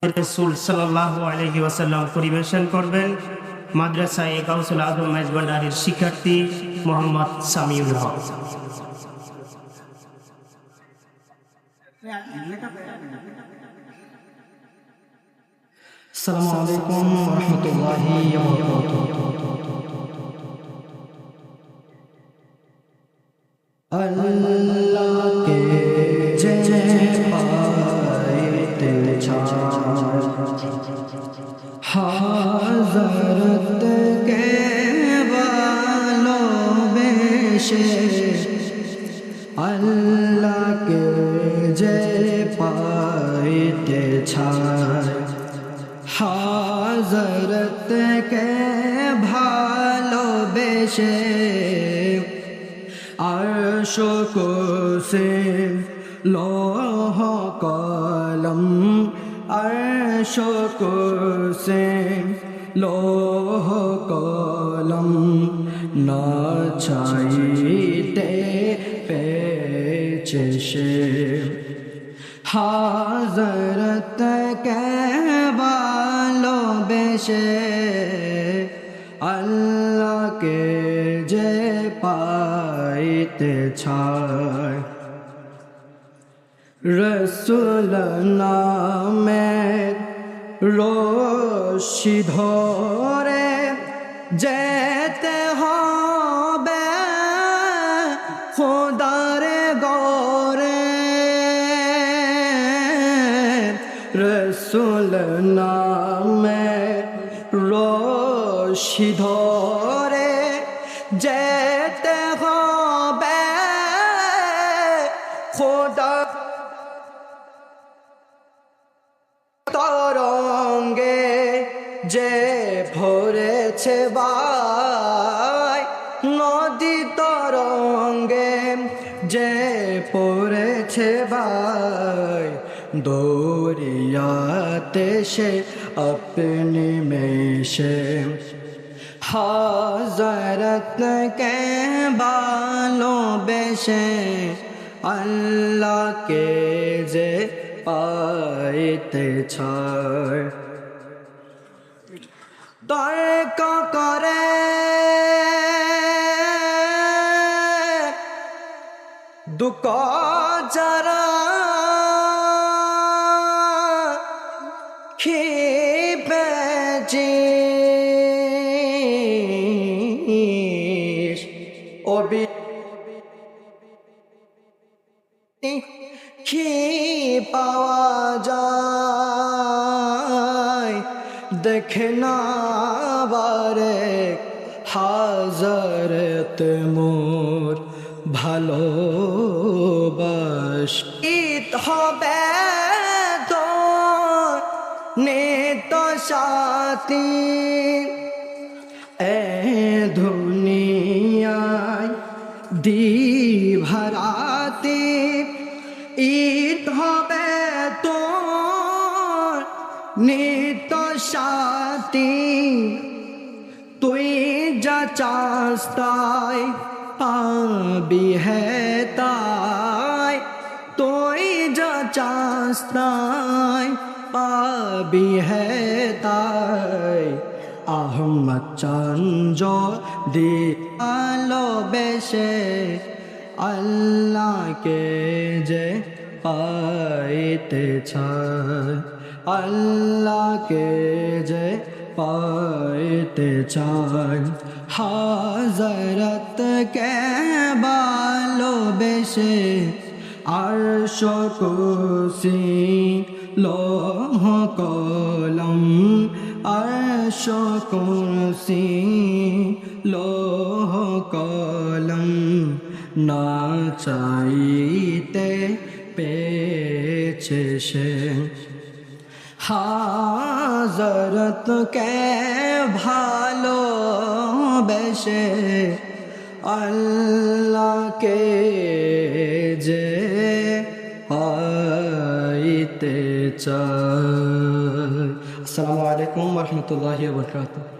রাসূল সাল্লাল্লাহু আলাইহি ওয়াসাল্লাম পরিবেশন করবেন মাদ্রাসায়ে গাউসুল আজম মেজবান্ডারির শিক্ষার্থী মোহাম্মদ সামিউল হক। আসসালামু আলাইকুম ওয়া রাহমাতুল্লাহি ওয়া বারাকাতুহু। আল্লাহকে যে পাইতে চায় হযরত কে ভালোবেসে, আল্লাহকে যে পাইতে চায় হযরত কে ভালোবেসে, আরশ কুরসি লৌহ কলম, আরশ কুরসি লৌহ কলম না চাইতে পেয়েছে সে, হযরত কে ভালোবেসে, আল্লাহকে যে পাইতে চায়। রসুল নামের রশি ধরে যেতে হবে খোদার গরে, রসুল নামের রশি ধরে যেতে হবে খোদা তরঙ্গে যে ভরেছে ভাই, নদী তরঙ্গে যে পড়েছে ভাই, দরিয়াতে সে আপনি মেশে, হযরত কে ভালোবেসে, আল্লাহকে যে পাইতে চায়। তর্ক করে দুঃখ যারা খিপেছি অবি কি পাওয়া যায় দেখে না বারে, হযরত মোর ভালোবাসিত হবে তো নিত সাথী, এ দুনিয়ায় দিভারাতে ঈদ হবে তো নিত সাথী, তুই যা চাস তাই পাবি তাই, তুই যা চাস তাই পাবি তাই, আহমদ চাঁদ দি ভালোবেসে, আল্লাহকে যে পাইতে চায়, আল্লাহকে যে পাইতে চায়, হযরত কে ভালোবেসে, আরশ কুরসি লৌহ কলম, আরশ কুরসি লৌহ কলম না চাইতে পেয়েছে সে, হযরত কে ভালোবেসে, আল্লাহকে যে পাইতে চায়। আসসালামু আলাইকুম ওয়া রাহমাতুল্লাহি ওয়া বারাকাতুহু।